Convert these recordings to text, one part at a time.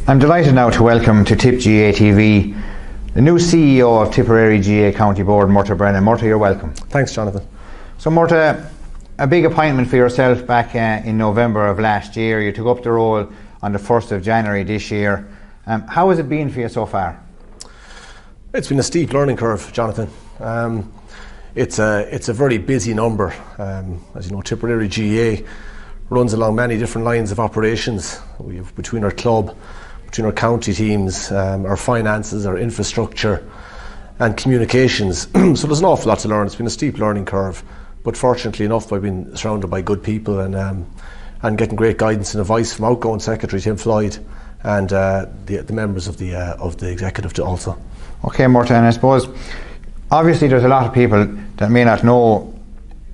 I'm delighted now to welcome to Tipp GAA TV the new CEO of Tipperary GAA County Board, Murtagh Brennan. Murtagh, you're welcome. Thanks, Jonathan. So Murtagh, a big appointment for yourself back in November of last year. You took up the role on the 1st of January this year. How has it been for you so far? It's been a steep learning curve, Jonathan. It's a very busy number. As you know, Tipperary GAA runs along many different lines of operations. We have between our club, between our county teams, our finances, our infrastructure and communications. So there's an awful lot to learn. It's been a steep learning curve, but fortunately enough I've been surrounded by good people and getting great guidance and advice from outgoing Secretary Tim Floyd and the members of the executive also. Okay, Murtagh, and I suppose obviously there's a lot of people that may not know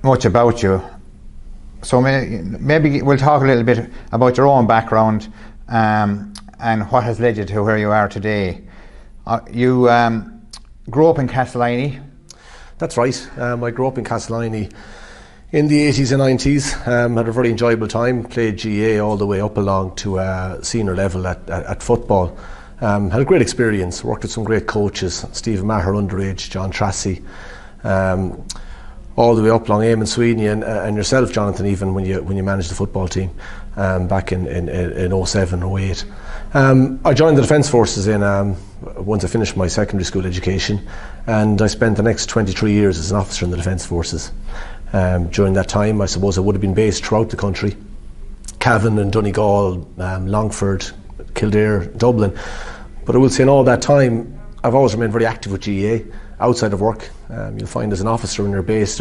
much about you, so maybe we'll talk a little bit about your own background and what has led you to where you are today. You grew up in Castleiney. That's right. I grew up in Castleiney in the 80s and 90s. Had a very enjoyable time. Played GAA all the way up along to senior level at football. Had a great experience. Worked with some great coaches, Stephen Maher underage, John Tracy, all the way up along Eamon Sweeney and yourself, Jonathan, even when you managed the football team back in 07, 08. I joined the Defence Forces once I finished my secondary school education, and I spent the next 23 years as an officer in the Defence Forces. During that time, I suppose I would have been based throughout the country, Cavan and Donegal, Longford, Kildare, Dublin. But I will say in all that time, I've always remained very active with GAA outside of work. You'll find as an officer when you're based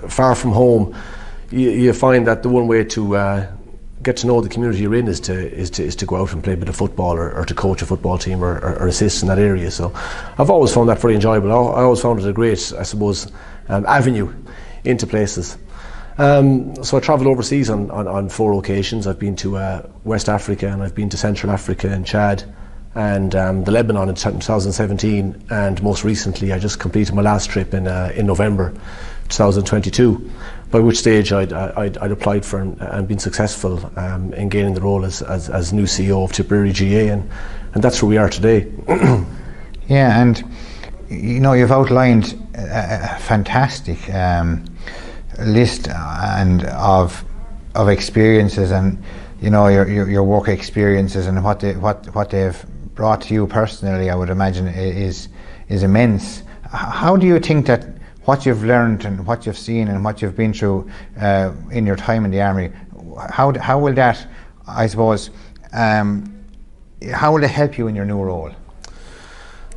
far from home, you find that the one way to get to know the community you're in is to go out and play a bit of football or to coach a football team or assist in that area. So I've always found that very enjoyable. I always found it a great, I suppose, avenue into places. So I travelled overseas on 4 occasions. I've been to West Africa, and I've been to Central Africa and Chad and the Lebanon in 2017, and most recently I just completed my last trip in November 2022, by which stage I'd applied for and been successful in gaining the role as new CEO of Tipperary GAA, and that's where we are today. Yeah, and you know, you've outlined a fantastic list and of experiences, and you know, your work experiences and what they've brought to you personally, I would imagine is immense. How do you think that what you've learned and what you've seen and what you've been through in your time in the army, how will that, I suppose, how will it help you in your new role?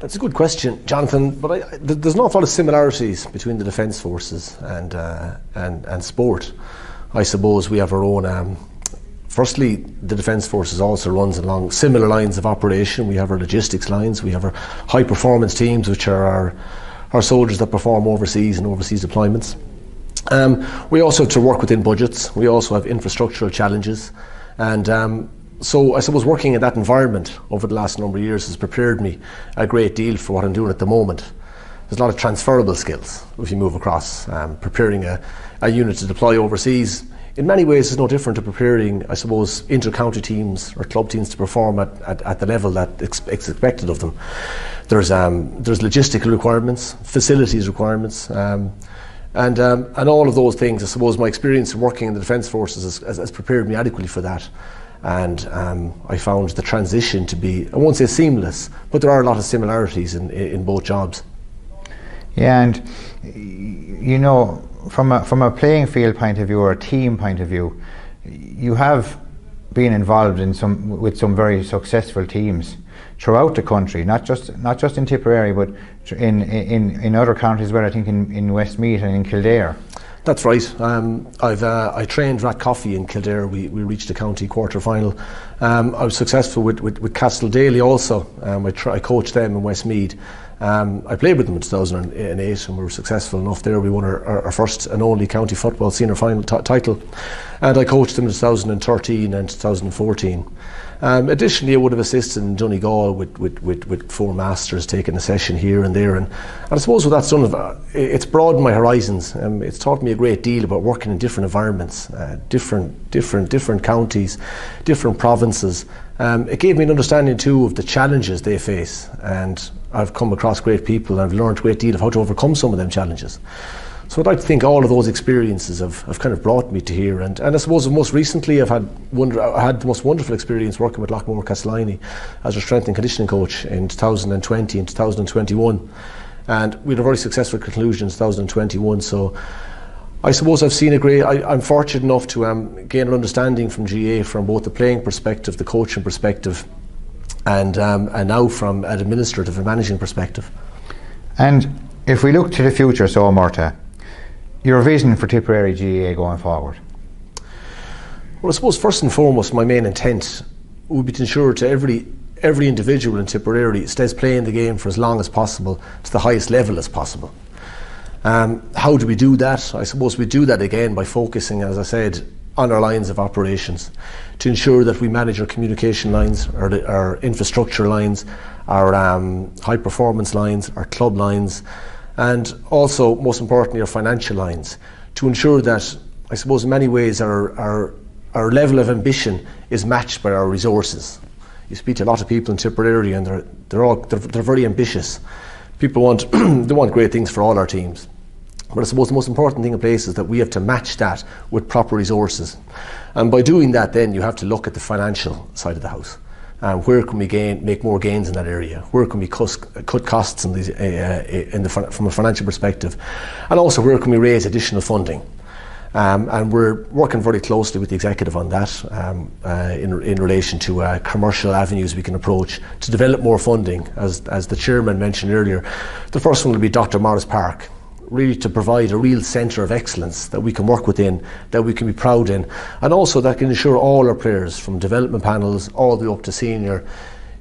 That's a good question, Jonathan, but there's an awful lot of similarities between the Defence Forces and sport. I suppose we have our own, firstly, the Defence Forces also runs along similar lines of operation. We have our logistics lines, we have our high performance teams, which are our soldiers that perform overseas and overseas deployments. We also have to work within budgets. We also have infrastructural challenges, and so I suppose working in that environment over the last number of years has prepared me a great deal for what I'm doing at the moment. There's a lot of transferable skills if you move across. Preparing a unit to deploy overseas in many ways is no different to preparing, I suppose, inter-county teams or club teams to perform at the level that is expected of them. There's logistical requirements, facilities requirements, and all of those things. I suppose my experience in working in the Defence Forces has prepared me adequately for that. And I found the transition to be, I won't say seamless, but there are a lot of similarities in both jobs. Yeah, and you know, from a playing field point of view or a team point of view, you have been involved with some very successful teams throughout the country, not just in Tipperary, but in other counties, where I think in Westmeath and in Kildare. That's right. I trained Rathcoffey in Kildare. We reached the county quarter final. I was successful with Castle Daly also. I coached them in Westmeath. I played with them in 2008, and we were successful enough there. We won our first and only county football senior final title, and I coached them in 2013 and 2014. Additionally, I would have assisted in Donegal with 4 masters, taking a session here and there, and I suppose what that's done, it's broadened my horizons. It's taught me a great deal about working in different environments, different counties, different provinces, It gave me an understanding too of the challenges they face, and I've come across great people and I've learned a great deal of how to overcome some of them challenges. So I'd like to think all of those experiences have kind of brought me to here, and I suppose most recently I had the most wonderful experience working with Loughmore Castellini as a strength and conditioning coach in 2020 and 2021, and we had a very successful conclusion in 2021. So I suppose I've seen I'm fortunate enough to gain an understanding from GAA from both the playing perspective, the coaching perspective, and now from an administrative and managing perspective. And if we look to the future, so Murtagh, your vision for Tipperary GAA going forward? Well, I suppose first and foremost my main intent would be to ensure to every individual in Tipperary stays playing the game for as long as possible, to the highest level as possible. How do we do that? I suppose we do that again by focusing, as I said, on our lines of operations, to ensure that we manage our communication lines, our infrastructure lines, our high performance lines, our club lines, and also, most importantly, our financial lines, to ensure that, I suppose, in many ways our level of ambition is matched by our resources. You speak to a lot of people in Tipperary, and they're very ambitious. People want they want great things for all our teams, but I suppose the most important thing in place is that we have to match that with proper resources, and by doing that, then you have to look at the financial side of the house. Where can we make more gains in that area? Where can we cut costs from a financial perspective? And also, where can we raise additional funding? And we're working very closely with the executive on that in relation to commercial avenues we can approach to develop more funding. As the chairman mentioned earlier, the first one will be Dr. Morris Park, really to provide a real centre of excellence that we can work within, that we can be proud in, and also that can ensure all our players from development panels all the way up to senior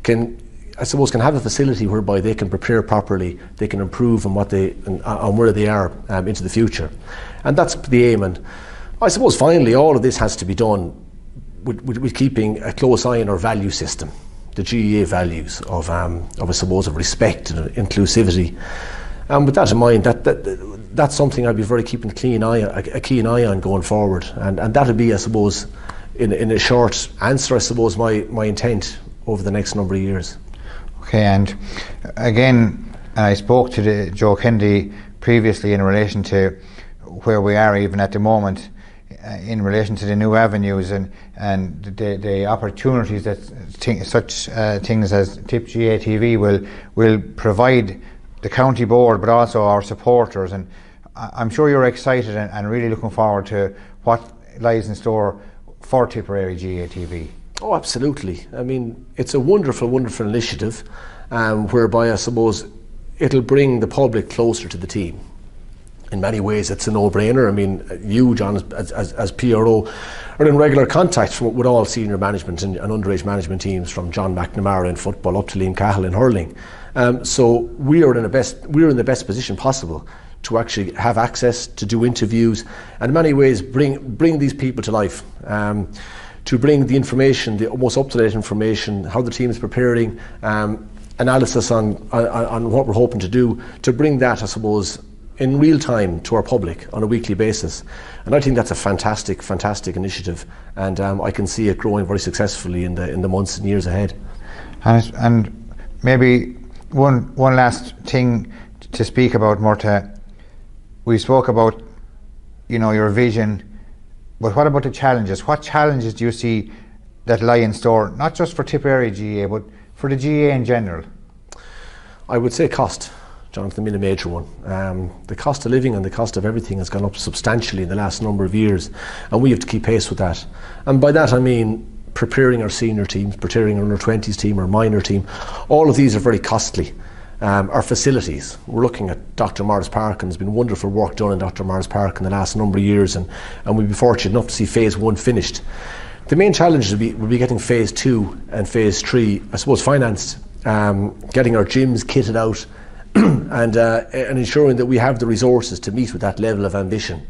can have a facility whereby they can prepare properly, they can improve on where they are into the future, and that's the aim. And I suppose finally all of this has to be done with keeping a close eye on our value system, the GAA values of respect and inclusivity. And with that in mind, that's something I'd be very keeping a keen eye on going forward, and that would be, I suppose, in a short answer, I suppose, my intent over the next number of years. Okay, and again, I spoke to Joe Kennedy previously in relation to where we are even at the moment in relation to the new avenues and the opportunities that such things as Tipp GAA TV will provide the county board, but also our supporters, and I'm sure you're excited and really looking forward to what lies in store for Tipperary GAA TV. Oh, absolutely. I mean, it's a wonderful, wonderful initiative whereby I suppose it'll bring the public closer to the team. In many ways, it's a no-brainer. I mean, you, John, as PRO, are in regular contact with all senior management and underage management teams, from John McNamara in football up to Liam Cahill in hurling. So we are in the best position possible to actually have access to do interviews, and in many ways bring these people to life, to bring the information, the most up-to-date information, how the team is preparing, analysis on what we're hoping to do, to bring that, I suppose, in real time to our public on a weekly basis. And I think that's a fantastic initiative, and I can see it growing very successfully in the months and years ahead. And maybe one last thing to speak about, Murtagh. We spoke about, your vision, but what about the challenges? What challenges do you see that lie in store, not just for Tipperary GAA, but for the GAA in general? I would say cost, Jonathan, being a major one. The cost of living and the cost of everything has gone up substantially in the last number of years, and we have to keep pace with that. And by that I mean preparing our senior teams, preparing our under-20s team, our minor team. All of these are very costly. Our facilities, we're looking at Dr. Morris Park, and there's been wonderful work done in Dr. Morris Park in the last number of years, and we'll be fortunate enough to see phase 1 finished. The main challenge will be getting phase 2 and phase 3, I suppose, financed, getting our gyms kitted out, and ensuring that we have the resources to meet with that level of ambition.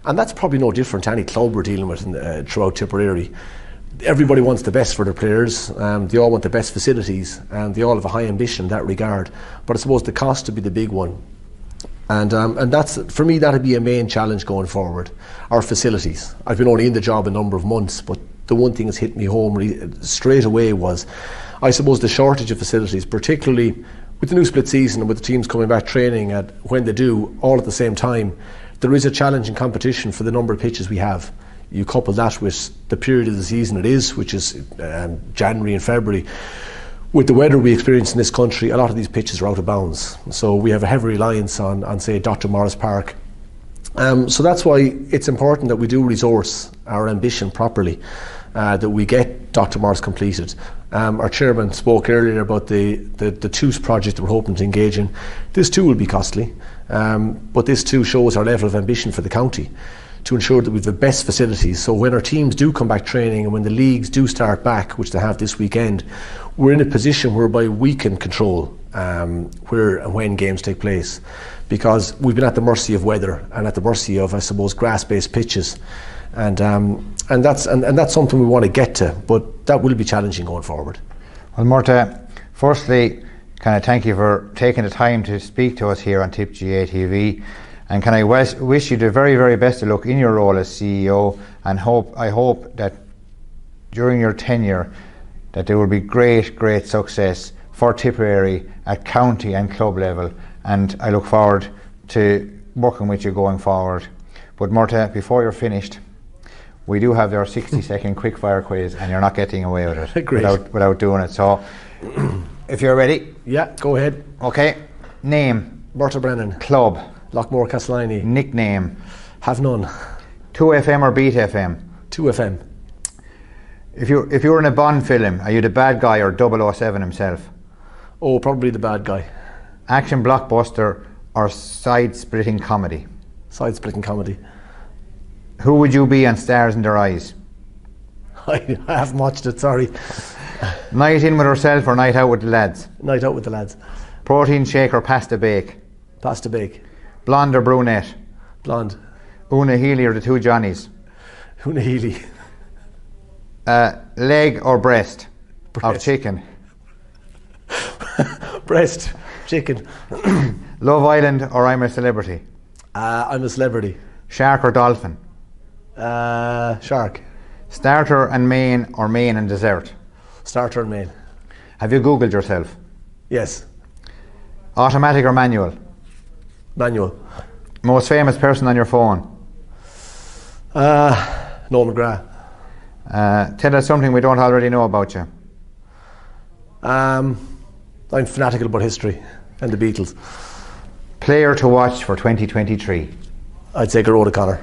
And that's probably no different to any club we're dealing with throughout Tipperary. Everybody wants the best for their players, they all want the best facilities, and they all have a high ambition in that regard. But I suppose the cost would be the big one. And that's, for me, that'd be a main challenge going forward. Our facilities. I've been only in the job a number of months, but the one thing that's hit me home straight away was, I suppose, the shortage of facilities, particularly with the new split season and with the teams coming back training at when they do, all at the same time. There is a challenge in competition for the number of pitches we have. You couple that with the period of the season it is, which is January and February. With the weather we experience in this country, a lot of these pitches are out of bounds. So we have a heavy reliance on say, Dr. Morris Park. So that's why it's important that we do resource our ambition properly, that we get Dr. Morris completed. Our chairman spoke earlier about the TOOS project that we're hoping to engage in. This too will be costly, but this too shows our level of ambition for the county to ensure that we have the best facilities. So when our teams do come back training and when the leagues do start back, which they have this weekend, we're in a position whereby we can control where and when games take place, because we've been at the mercy of weather and at the mercy of, I suppose, grass-based pitches, and that's something we want to get to, but that will be challenging going forward. Well, Murtagh, firstly, can I thank you for taking the time to speak to us here on Tipp GAA TV, and can I wish you the very, very best of luck in your role as CEO, and I hope that during your tenure that there will be great, great success for Tipperary at county and club level, and I look forward to working with you going forward. But Murtagh, before you're finished, we do have our 60-second quick-fire quiz, and you're not getting away with it without doing it. So, if you're ready. Yeah, go ahead. Okay. Name. Murtagh Brennan. Club. Lockmore Castleiney. Nickname. Have none. 2FM or Beat FM? 2FM. If you're in a Bond film, are you the bad guy or 007 himself? Oh, probably the bad guy. Action blockbuster or side-splitting comedy? Side-splitting comedy. Who would you be on Stars in Their Eyes? I haven't watched it, sorry. Night in with herself or night out with the lads? Night out with the lads. Protein shake or pasta bake? Pasta bake. Blonde or brunette? Blonde. Una Healy or the two Johnnies? Una Healy. Leg or breast of chicken? Breast. Chicken. Love Island or I'm a Celebrity? I'm a Celebrity. Shark or dolphin? Shark. Starter and main or main and dessert? Starter and main. Have you Googled yourself? Yes. Automatic or manual? Manual. Most famous person on your phone? Noel McGrath. Tell us something we don't already know about you. I'm fanatical about history and the Beatles. Player to watch for 2023? I'd say Garrod O'Connor.